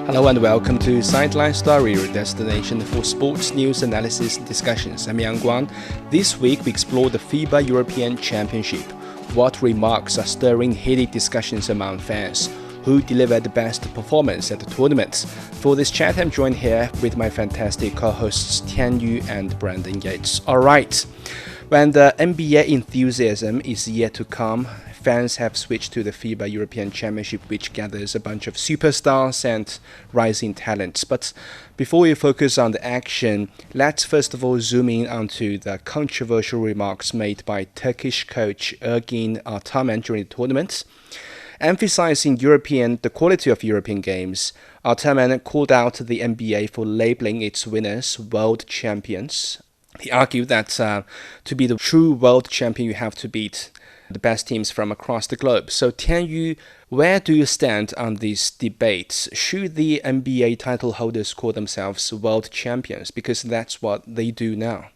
Hello and welcome to Sideline Story, your destination for sports news, analysis, and discussions. I'm Yang Guang. This week we explore the FIBA European Championship. What remarks are stirring heated discussions among fans? Who delivered the best performance at the tournament? For this chat, I'm joined here with my fantastic co-hosts Tian Yu and Brandon Yates. All right, when the NBA enthusiasm is yet to come, fans have switched to the FIBA European Championship, which gathers a bunch of superstars and rising talents. But before we focus on the action, let's first of all zoom in onto the controversial remarks made by Turkish coach Ergin Ataman during the tournament. Emphasizing the quality of European games, Ataman called out the NBA for labeling its winners world champions. He argued that to be the true world champion, you have to beat the best teams from across the globe. So Tian Yu, where do you stand on these debates? Should the NBA title holders call themselves world champions? Because that's what they do now.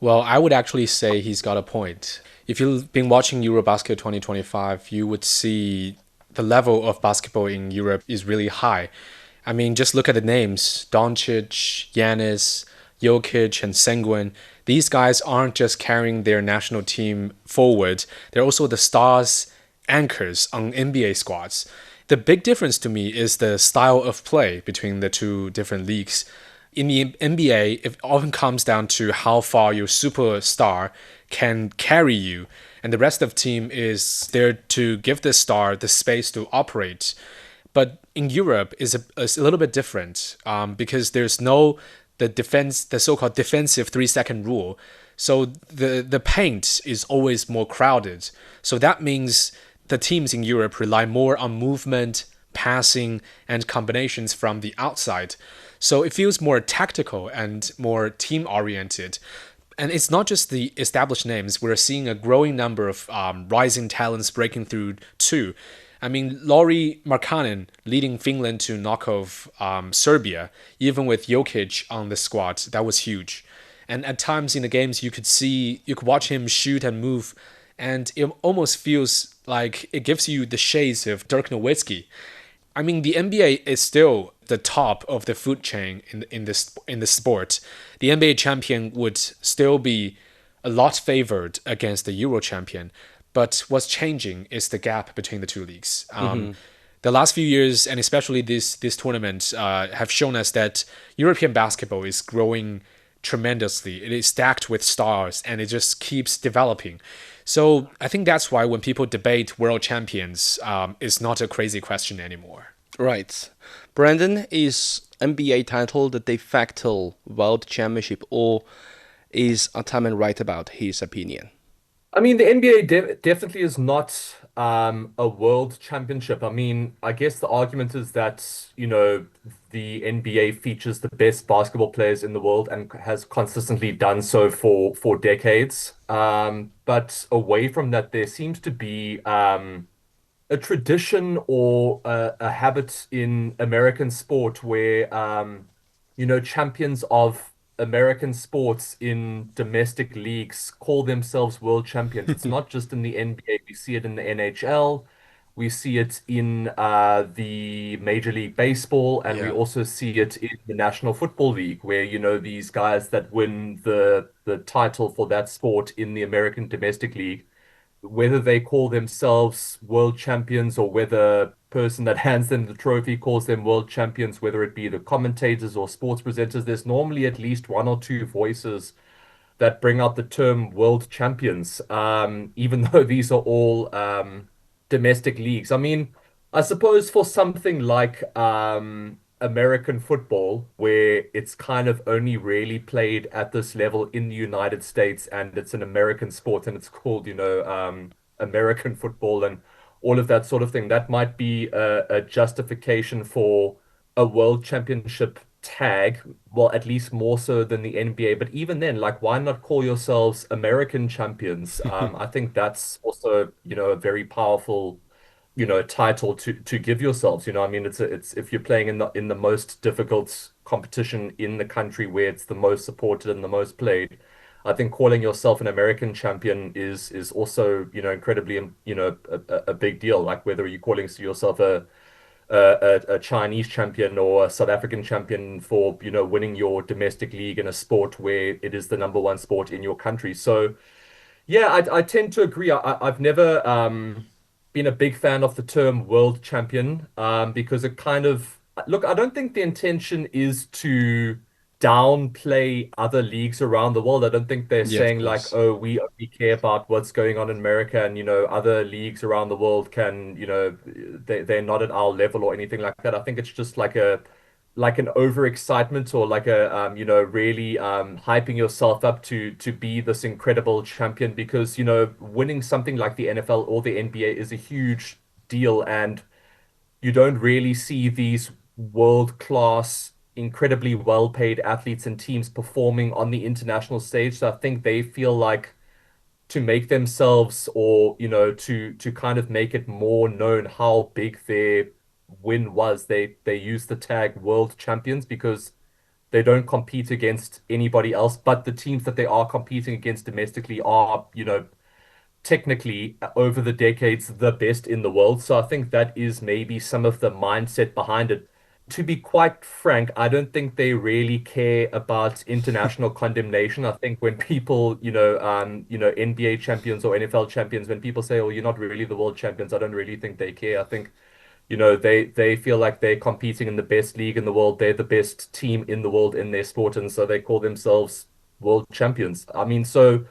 Well, I would actually say he's got a point. If you've been watching Eurobasket 2025, you would see the level of basketball in Europe is really high. I mean, just look at the names: Doncic, Giannis, Jokic, and Sengun. These guys aren't just carrying their national team forward, they're also the stars, anchors on NBA squads. The big difference to me is the style of play between the two different leagues. In the NBA, it often comes down to how far your superstar can carry you, and the rest of the team is there to give the star the space to operate. But in Europe, it's a little bit different because there's no the so-called defensive 3-second rule. So the paint is always more crowded. So that means the teams in Europe rely more on movement, passing, and combinations from the outside. So it feels more tactical and more team-oriented. And it's not just the established names. We're seeing a growing number of rising talents breaking through too. I mean, Lauri Markkanen leading Finland to knock off Serbia, even with Jokic on the squad, that was huge. And at times in the games, you could watch him shoot and move, and it almost feels like it gives you the shades of Dirk Nowitzki. I mean, the NBA is still the top of the food chain in the sport. The NBA champion would still be a lot favored against the Euro champion. But what's changing is the gap between the two leagues. The last few years, and especially this tournament, have shown us that European basketball is growing tremendously. It is stacked with stars, and it just keeps developing. So I think that's why when people debate world champions, it's not a crazy question anymore. Right. Brandon, is NBA title the de facto world championship, or is Ataman right about his opinion? I mean, the NBA definitely is not a world championship. I mean, I guess the argument is that, the NBA features the best basketball players in the world and has consistently done so for decades. But away from that, there seems to be a tradition or a habit in American sport where, champions of American sports in domestic leagues call themselves world champions. It's not just in the NBA. We see it in the NHL. We see it in the Major League Baseball, and we also see it in the National Football League, where, these guys that win the title for that sport in the American domestic league, whether they call themselves world champions or whether person that hands them the trophy calls them world champions, whether it be the commentators or sports presenters, there's normally at least one or two voices that bring out the term world champions, even though these are all domestic leagues. I mean, I suppose for something like American football, where it's kind of only really played at this level in the United States, and it's an American sport, and it's called, American football and all of that sort of thing. That might be a justification for a world championship tag, well, at least more so than the NBA. But even then, like, why not call yourselves American champions? I think that's also, a very powerful title to give yourselves. I mean, it's if you're playing in the most difficult competition in the country where it's the most supported and the most played, I think calling yourself an American champion is also, incredibly, a big deal. Like whether you're calling yourself a Chinese champion or a South African champion for, winning your domestic league in a sport where it is the number one sport in your country. So yeah, I tend to agree. I've never been a big fan of the term world champion because it kind of look, I don't think the intention is to downplay other leagues around the world. I don't think they're Yeah, of saying like, course. oh, we only care about what's going on in America and other leagues around the world can, they're not at our level or anything like that. I think it's just like an overexcitement or like a really hyping yourself up to be this incredible champion because winning something like the NFL or the NBA is a huge deal and you don't really see these world-class incredibly well-paid athletes and teams performing on the international stage. So I think they feel like to make themselves or to kind of make it more known how big their win was, they use the tag world champions because they don't compete against anybody else, but the teams that they are competing against domestically are technically over the decades the best in the world. So I think that is maybe some of the mindset behind it. To be quite frank, I don't think they really care about international condemnation. I think when people, NBA champions or NFL champions, when people say, "Oh, you're not really the world champions," I don't really think they care. I think, they feel like they're competing in the best league in the world. They're the best team in the world in their sport, and so they call themselves world champions. I mean, so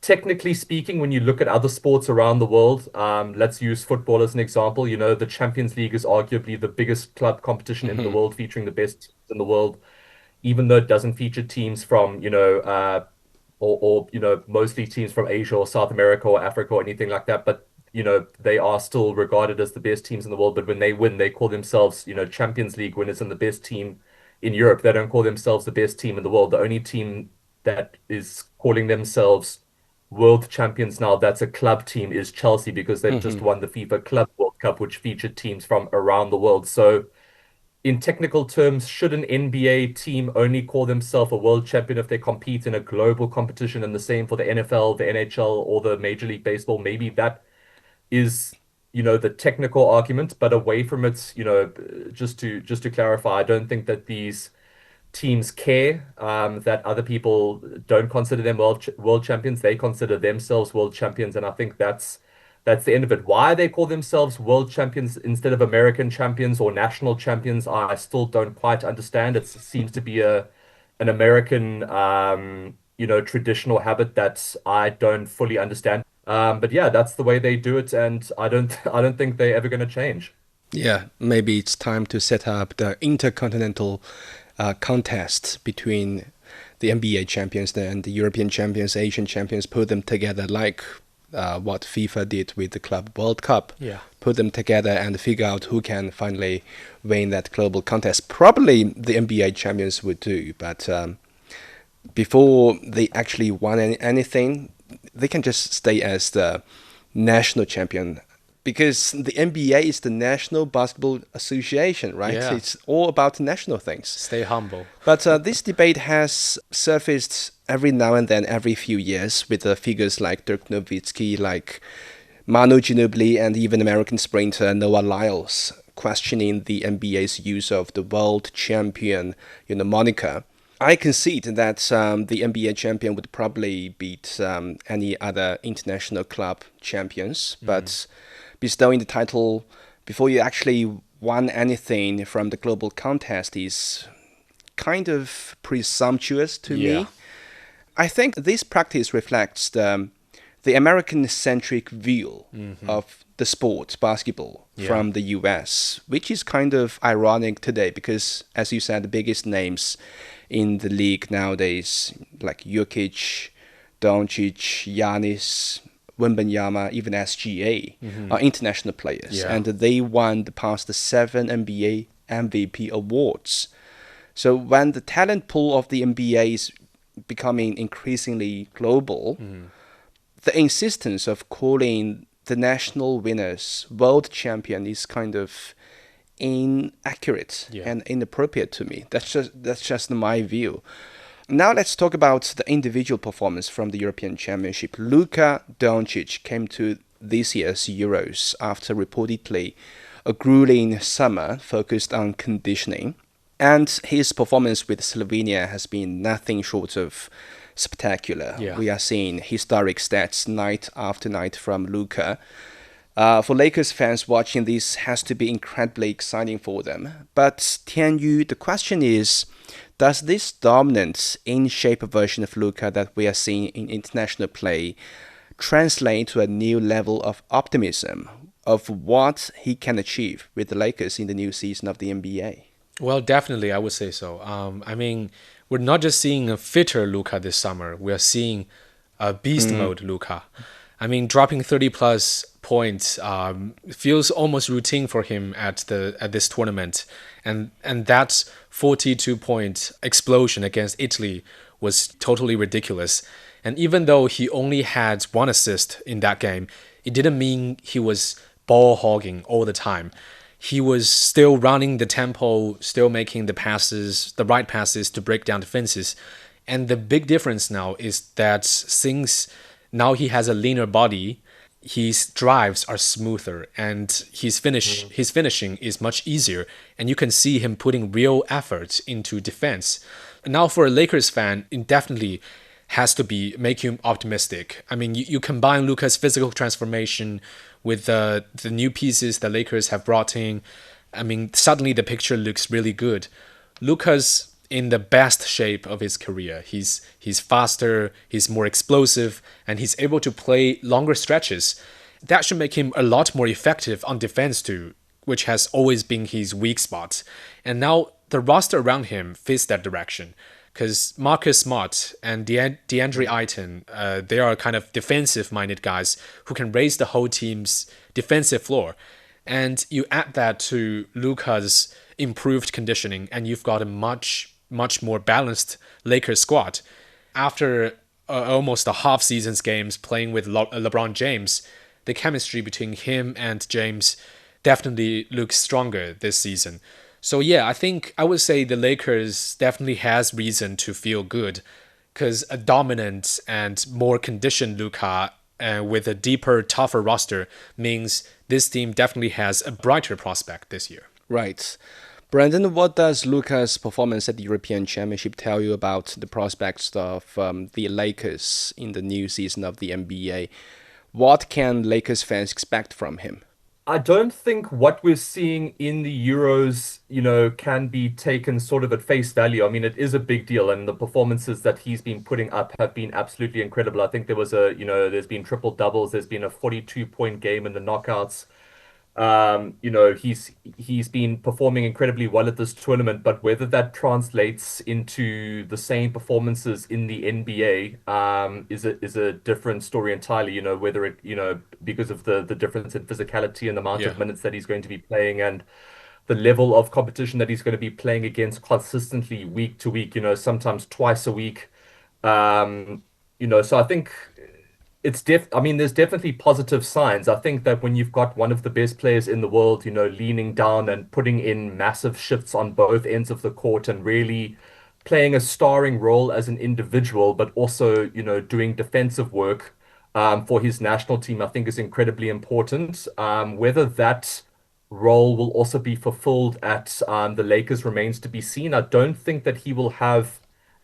technically speaking, when you look at other sports around the world, let's use football as an example. The Champions League is arguably the biggest club competition in the Hmm. world, featuring the best teams in the world, even though it doesn't feature teams from, or mostly teams from Asia or South America or Africa or anything like that. But, they are still regarded as the best teams in the world. But when they win, they call themselves, Champions League winners and the best team in Europe. They don't call themselves the best team in the world. The only team that is calling themselves world champions now, that's a club team, is Chelsea because they've just Hmm. won the FIFA Club World Cup, which featured teams from around the world. So, in technical terms, should an NBA team only call themselves a world champion if they compete in a global competition, and the same for the NFL, the NHL, or the Major League Baseball? Maybe that is, the technical argument, but away from it, just to clarify, I don't think that these teams care that other people don't consider them world champions. They consider themselves world champions, and I think that's the end of it. Why they call themselves world champions instead of American champions or national champions, I still don't quite understand. It seems to be an American traditional habit that I don't fully understand. But yeah, that's the way they do it, and I don't think they're ever going to change. Yeah, maybe it's time to set up the intercontinental contest between the NBA champions and the European champions, Asian champions, put them together like what FIFA did with the Club World Cup. Yeah. Put them together and figure out who can finally win that global contest. Probably the NBA champions would do, but before they actually won anything, they can just stay as the national champion because the NBA is the National Basketball Association, right? Yeah. It's all about national things. Stay humble. But this debate has surfaced every now and then, every few years, with figures like Dirk Nowitzki, like Manu Ginobili, and even American sprinter Noah Lyles questioning the NBA's use of the world champion, moniker. I concede that the NBA champion would probably beat any other international club champions, but bestowing the title before you actually won anything from the global contest is kind of presumptuous to Yeah. me. I think this practice reflects the American-centric view of the sport, basketball, Yeah. from the US, which is kind of ironic today because, as you said, the biggest names in the league nowadays, like Jokic, Doncic, Giannis, Wembanyama, even SGA, are international players, Yeah. and they won the past 7 NBA MVP awards. So when the talent pool of the NBA is becoming increasingly global, the insistence of calling the national winners world champion is kind of inaccurate Yeah. and inappropriate to me. That's just my view. Now let's talk about the individual performance from the European Championship. Luka Doncic came to this year's Euros after reportedly a grueling summer focused on conditioning, and his performance with Slovenia has been nothing short of spectacular. Yeah. We are seeing historic stats night after night from Luka. For Lakers fans watching, this has to be incredibly exciting for them. But Tianyu, the question is, does this dominant in-shape version of Luka that we are seeing in international play translate to a new level of optimism of what he can achieve with the Lakers in the new season of the NBA? Well, definitely, I would say so. We're not just seeing a fitter Luka this summer. We're seeing a beast mode Luka. Dropping 30 plus points feels almost routine for him at this tournament, and that 42-point explosion against Italy was totally ridiculous. And even though he only had one assist in that game, it didn't mean he was ball hogging all the time. He was still running the tempo, still making the right passes to break down defenses. And the big difference now is that since now he has a leaner body, his drives are smoother and his finishing is much easier. And you can see him putting real effort into defense. Now for a Lakers fan, it definitely has to make you optimistic. You combine Luka's physical transformation with the new pieces the Lakers have brought in. Suddenly the picture looks really good. Luka's in the best shape of his career. He's faster, he's more explosive, and he's able to play longer stretches. That should make him a lot more effective on defense too, which has always been his weak spot. And now the roster around him fits that direction. Because Marcus Smart and DeAndre Ayton, they are kind of defensive-minded guys who can raise the whole team's defensive floor. And you add that to Luka's improved conditioning, and you've got a much more balanced Lakers squad. After almost a half season's games playing with LeBron James, the chemistry between him and James definitely looks stronger this season. So yeah, I think I would say the Lakers definitely has reason to feel good, because a dominant and more conditioned Luka with a deeper, tougher roster means this team definitely has a brighter prospect this year. Right. Brandon, what does Luka's performance at the European Championship tell you about the prospects of the Lakers in the new season of the NBA? What can Lakers fans expect from him? I don't think what we're seeing in the Euros, can be taken sort of at face value. It is a big deal, and the performances that he's been putting up have been absolutely incredible. I think there's been triple doubles, there's been a 42-point game in the knockouts. He's been performing incredibly well at this tournament, but whether that translates into the same performances in the NBA is a different story entirely. Whether it because of the difference in physicality and the amount of minutes that he's going to be playing and the level of competition that he's going to be playing against consistently week to week. Sometimes twice a week. So I think there's definitely positive signs. I think that when you've got one of the best players in the world, leaning down and putting in massive shifts on both ends of the court and really playing a starring role as an individual, but also, doing defensive work for his national team, I think is incredibly important. Whether that role will also be fulfilled at the Lakers remains to be seen. I don't think that he will have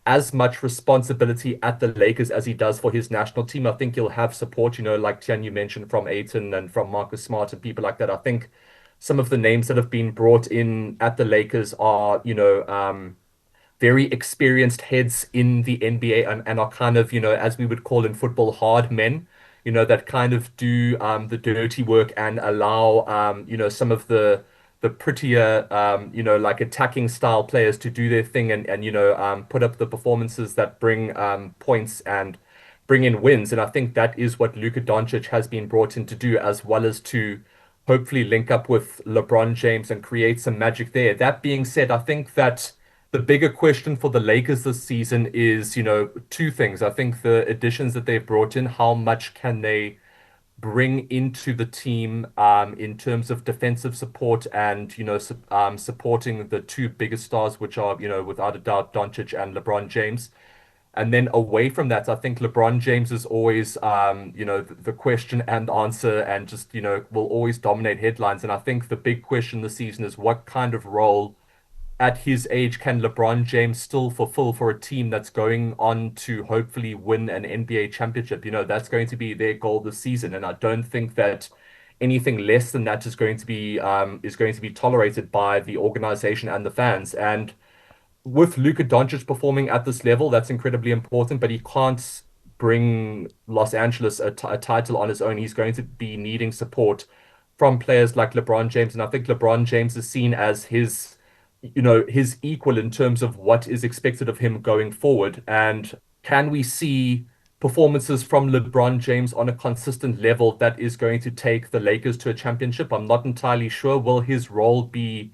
as much responsibility at the Lakers as he does for his national team. I think he'll have support, like Tian, you mentioned, from Ayton and from Marcus Smart and people like that. I think some of the names that have been brought in at the Lakers are, very experienced heads in the NBA and are kind of, as we would call in football, hard men, that kind of do the dirty work and allow, some of the prettier, like attacking style players to do their thing and put up the performances that bring points and bring in wins. And I think that is what Luka Doncic has been brought in to do, as well as to hopefully link up with LeBron James and create some magic there. That being said, I think that the bigger question for the Lakers this season is, two things. I think the additions that they've brought in, how much can they bring into the team in terms of defensive support and, supporting the two biggest stars, which are, without a doubt, Doncic and LeBron James. And then away from that, I think LeBron James is always, the question and answer and just, will always dominate headlines. And I think the big question this season is what kind of role at his age can LeBron James still fulfill for a team that's going on to hopefully win an NBA championship? That's going to be their goal this season. And I don't think that anything less than that is going to be tolerated by the organization and the fans. And with Luka Doncic performing at this level, that's incredibly important, but he can't bring Los Angeles a title on his own. He's going to be needing support from players like LeBron James. And I think LeBron James is seen as his equal in terms of what is expected of him going forward. And can we see performances from LeBron James on a consistent level that is going to take the Lakers to a championship? I'm not entirely sure. Will his role be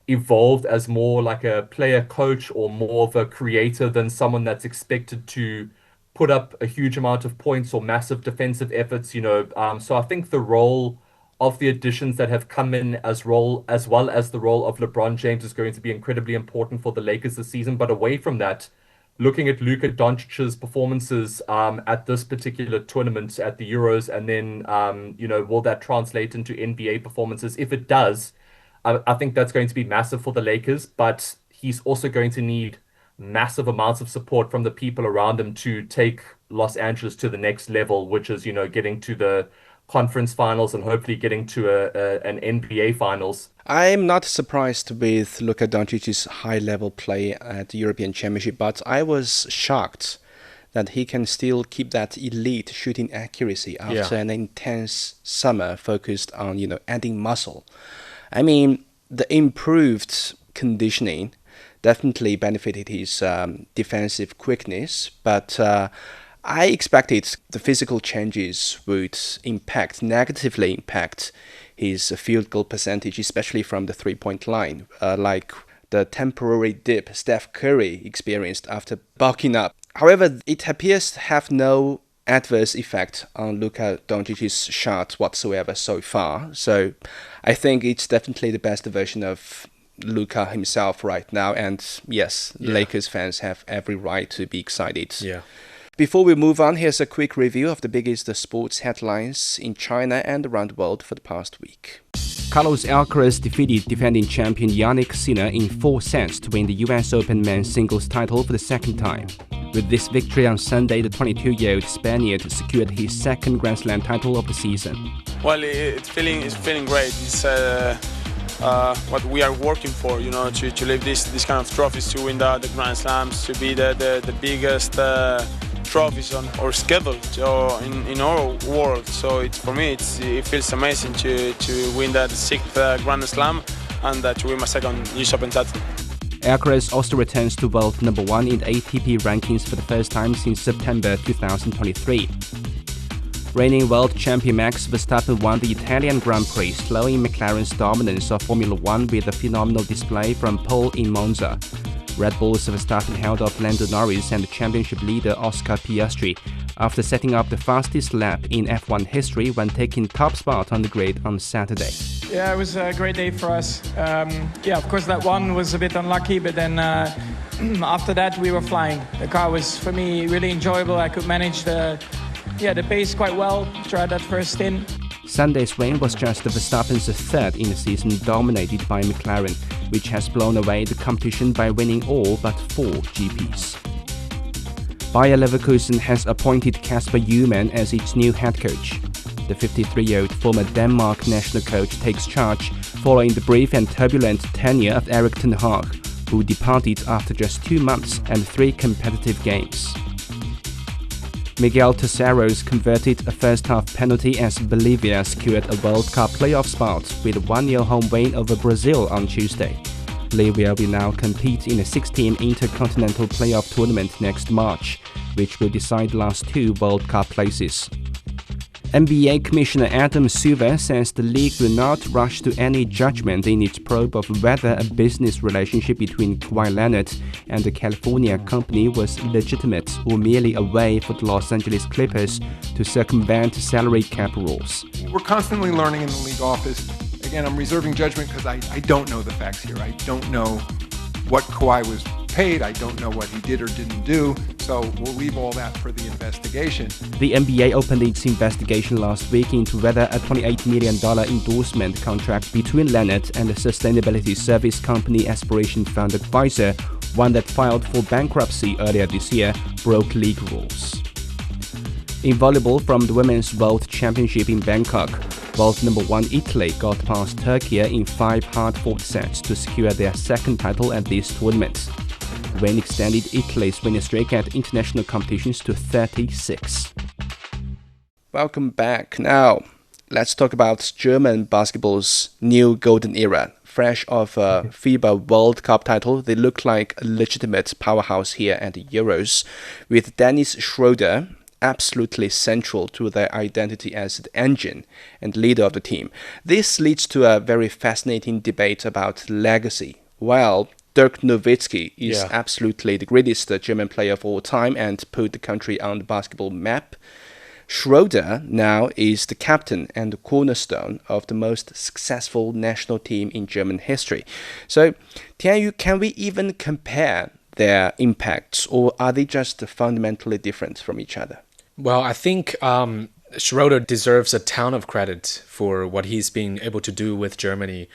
evolved as more like a player coach or more of a creator than someone that's expected to put up a huge amount of points or massive defensive efforts? So I think the role of the additions that have come in as well as the role of LeBron James is going to be incredibly important for the Lakers this season. But away from that, looking at Luka Doncic's performances at this particular tournament at the Euros, and then will that translate into NBA performances? If it does, I think that's going to be massive for the Lakers, but he's also going to need massive amounts of support from the people around him to take Los Angeles to the next level, which is, getting to the conference finals and hopefully getting to an NBA finals. I'm not surprised with Luka Doncic's high-level play at the European Championship, but I was shocked that he can still keep that elite shooting accuracy after an intense summer focused on, adding muscle. I mean, the improved conditioning definitely benefited his defensive quickness, but I expected the physical changes would negatively impact his field goal percentage, especially from the three-point line, like the temporary dip Steph Curry experienced after bulking up. However, it appears to have no adverse effect on Luka Doncic's shot whatsoever so far. So I think it's definitely the best version of Luka himself right now. And yes, Lakers fans have every right to be excited. Yeah. Before we move on, here's a quick review of the biggest sports headlines in China and around the world for the past week. Carlos Alcaraz defeated defending champion Jannik Sinner in 4 sets to win the US Open men's singles title for the second time. With this victory on Sunday, the 22-year-old Spaniard secured his second Grand Slam title of the season. Well, it's feeling great. It's what we are working for, to live this kind of trophies, to win the Grand Slams, to be the biggest trophies on our schedule in our world. So for me, it feels amazing to win the 6th Grand Slam and to win my second US Open title. Alcaraz also returns to world number 1 in the ATP rankings for the first time since September 2023. Reigning world champion Max Verstappen won the Italian Grand Prix, slowing McLaren's dominance of Formula One with a phenomenal display from pole in Monza. Red Bull's Verstappen held off Lando Norris and the championship leader Oscar Piastri after setting up the fastest lap in F1 history when taking top spot on the grid on Saturday. Yeah, it was a great day for us. Of course that one was a bit unlucky, but then after that we were flying. The car was, for me, really enjoyable. I could manage the pace quite well throughout that first stint. Sunday's win was just Verstappen's third in the season, dominated by McLaren, which has blown away the competition by winning all but 4 GPs. Bayer Leverkusen has appointed Kasper Juhlmann as its new head coach. The 53-year-old former Denmark national coach takes charge following the brief and turbulent tenure of Erik ten Hag, who departed after just 2 months and 3 competitive games. Miguel Terceros converted a first-half penalty as Bolivia secured a World Cup playoff spot with a 1-0 home win over Brazil on Tuesday. Bolivia will now compete in a 6-team intercontinental playoff tournament next March, which will decide the last 2 World Cup places. NBA Commissioner Adam Silver says the league will not rush to any judgment in its probe of whether a business relationship between Kawhi Leonard and the California company was legitimate or merely a way for the Los Angeles Clippers to circumvent salary cap rules. We're constantly learning in the league office. Again, I'm reserving judgment because I don't know the facts here. I don't know what Kawhi was paid. I don't know what he did or didn't do. So we'll leave all that for the investigation. The NBA opened its investigation last week into whether a $28 million endorsement contract between Leonard and the sustainability service company Aspiration Fund Advisor, one that filed for bankruptcy earlier this year, broke league rules. In volleyball from the Women's World Championship in Bangkok, world number 1 Italy got past Turkey in 5 hard-fought sets to secure their second title at this tournament. The win extended Italy's winning streak at international competitions to 36. Welcome back. Now, let's talk about German basketball's new golden era. Fresh off a FIBA World Cup title, they look like a legitimate powerhouse here at the Euros, with Dennis Schröder absolutely central to their identity as the engine and leader of the team. This leads to a very fascinating debate about legacy. While Dirk Nowitzki is absolutely the greatest German player of all time and put the country on the basketball map, Schröder now is the captain and the cornerstone of the most successful national team in German history. So, Tianyu, can we even compare their impacts, or are they just fundamentally different from each other? Well, I think Schröder deserves a ton of credit for what he's been able to do with Germany.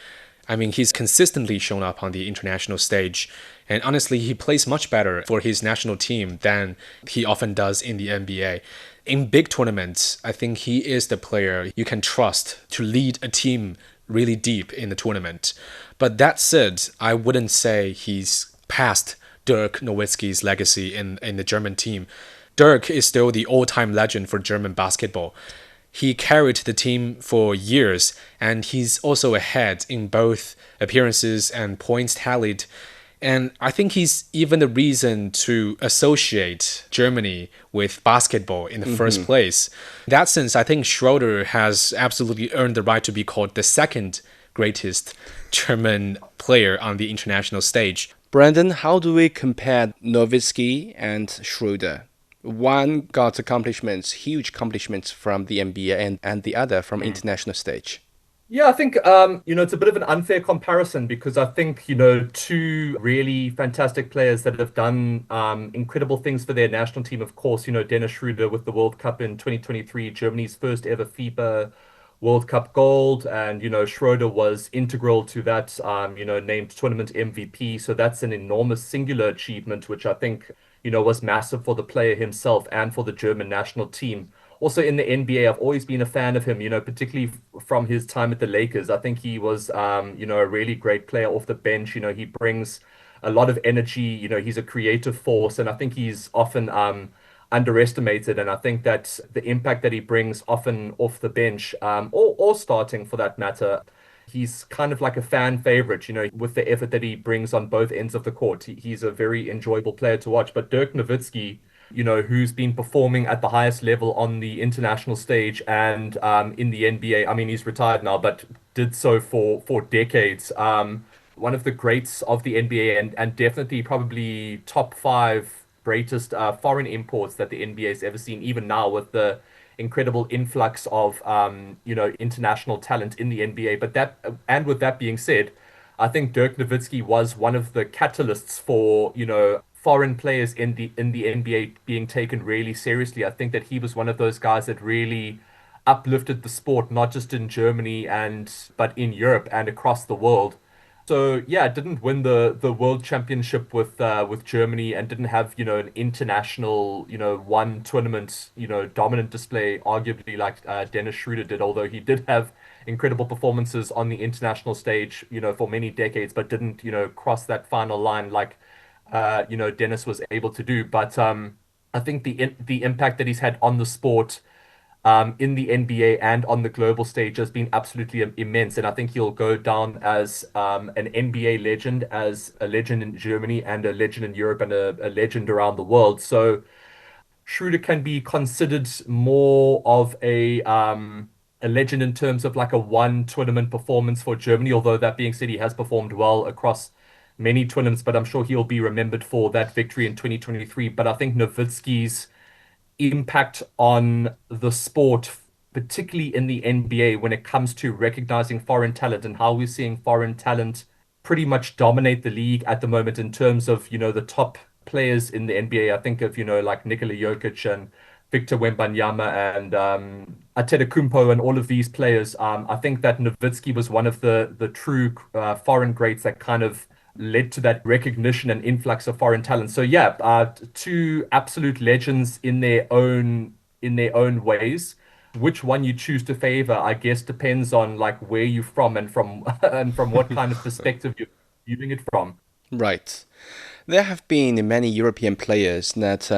I mean, he's consistently shown up on the international stage, and honestly, he plays much better for his national team than he often does in the NBA. In big tournaments, I think he is the player you can trust to lead a team really deep in the tournament. But that said, I wouldn't say he's past Dirk Nowitzki's legacy in the German team. Dirk is still the all-time legend for German basketball. He carried the team for years, and he's also ahead in both appearances and points tallied. And I think he's even the reason to associate Germany with basketball in the first place. In that sense, I think Schröder has absolutely earned the right to be called the second greatest German player on the international stage. Brandon, how do we compare Nowitzki and Schröder? One got accomplishments, huge accomplishments from the NBA, and the other from international stage. Yeah, I think, it's a bit of an unfair comparison because I think, two really fantastic players that have done incredible things for their national team. Of course, Dennis Schröder with the World Cup in 2023, Germany's first ever FIBA World Cup gold. And, Schröder was integral to that, named tournament MVP. So that's an enormous singular achievement, which I think, was massive for the player himself and for the German national team. Also in the NBA, I've always been a fan of him, particularly from his time at the Lakers. I think he was, a really great player off the bench. He brings a lot of energy. He's a creative force, and I think he's often underestimated. And I think that the impact that he brings often off the bench, or starting for that matter, he's kind of like a fan favorite, with the effort that he brings on both ends of the court. He's a very enjoyable player to watch. But Dirk Nowitzki, who's been performing at the highest level on the international stage and in the NBA. I mean, he's retired now, but did so for decades. One of the greats of the NBA and definitely probably top 5 greatest foreign imports that the NBA has ever seen, even now with the incredible influx of international talent in the NBA. But with that being said, I think Dirk Nowitzki was one of the catalysts for foreign players in the NBA being taken really seriously. I think that he was one of those guys that really uplifted the sport, not just in Germany but in Europe and across the world. So yeah, didn't win the world championship with Germany and didn't have an international one tournament dominant display arguably like Dennis Schröder did, although he did have incredible performances on the international stage for many decades, but didn't cross that final line like Dennis was able to do. But I think the impact that he's had on the sport in the NBA and on the global stage has been absolutely immense. And I think he'll go down as an NBA legend, as a legend in Germany and a legend in Europe and a legend around the world. So Schröder can be considered more of a legend in terms of like a one tournament performance for Germany, although that being said, he has performed well across many tournaments, but I'm sure he'll be remembered for that victory in 2023. But I think Nowitzki's impact on the sport, particularly in the NBA, when it comes to recognizing foreign talent and how we're seeing foreign talent pretty much dominate the league at the moment in terms of, the top players in the NBA. I think of, like Nikola Jokic and Victor Wembanyama and Antetokounmpo and all of these players. I think that Nowitzki was one of the true foreign greats that kind of led to that recognition and influx of foreign talent. So yeah, two absolute legends in their own ways. Which one you choose to favor, I guess, depends on like where you're from and from and from what kind of perspective you're viewing it from. Right. There have been many European players that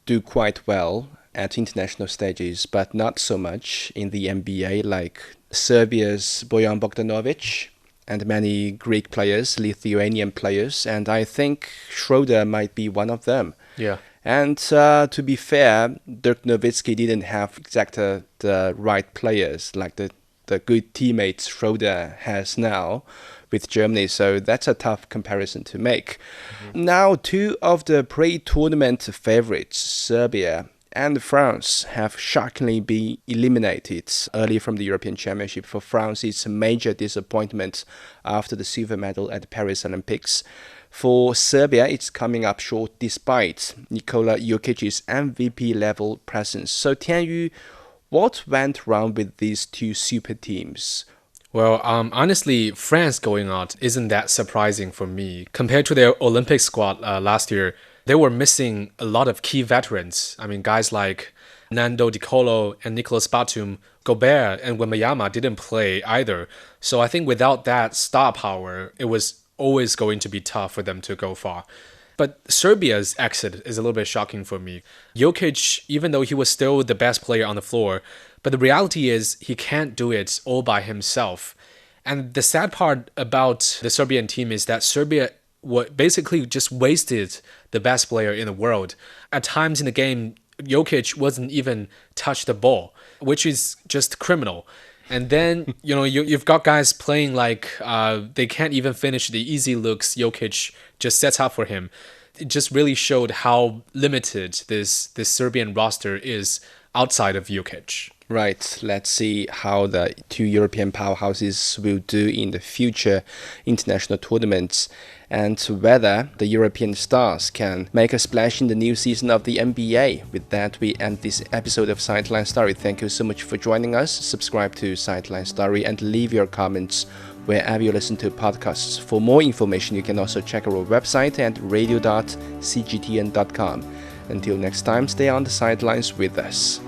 do quite well at international stages, but not so much in the NBA, like Serbia's Bojan Bogdanovic and many Greek players, Lithuanian players, and I think Schröder might be one of them. Yeah. And to be fair, Dirk Nowitzki didn't have exactly the right players, like the good teammates Schröder has now with Germany. So that's a tough comparison to make. Mm-hmm. Now, two of the pre-tournament favorites, Serbia and France, have shockingly been eliminated early from the European Championship. For France, it's a major disappointment after the silver medal at the Paris Olympics. For Serbia, it's coming up short despite Nikola Jokic's MVP-level presence. So, Tianyu, what went wrong with these two super teams? Well, honestly, France going out isn't that surprising for me. Compared to their Olympic squad last year, they were missing a lot of key veterans. I mean, guys like Nando Di Colo and Nicolas Batum, Gobert and Wembanyama didn't play either. So I think without that star power, it was always going to be tough for them to go far. But Serbia's exit is a little bit shocking for me. Jokic, even though he was still the best player on the floor, but the reality is he can't do it all by himself. And the sad part about the Serbian team is that Serbia basically just wasted the best player in the world. At times in the game, Jokic wasn't even touch the ball, which is just criminal. And then, you've got guys playing like they can't even finish the easy looks Jokic just sets up for him. It just really showed how limited this Serbian roster is outside of Jokic. Right. Let's see how the two European powerhouses will do in the future international tournaments and whether the European stars can make a splash in the new season of the NBA. With that, we end this episode of Sideline Story. Thank you so much for joining us. Subscribe to Sideline Story and leave your comments wherever you listen to podcasts. For more information, you can also check our website at radio.cgtn.com. Until next time, stay on the sidelines with us.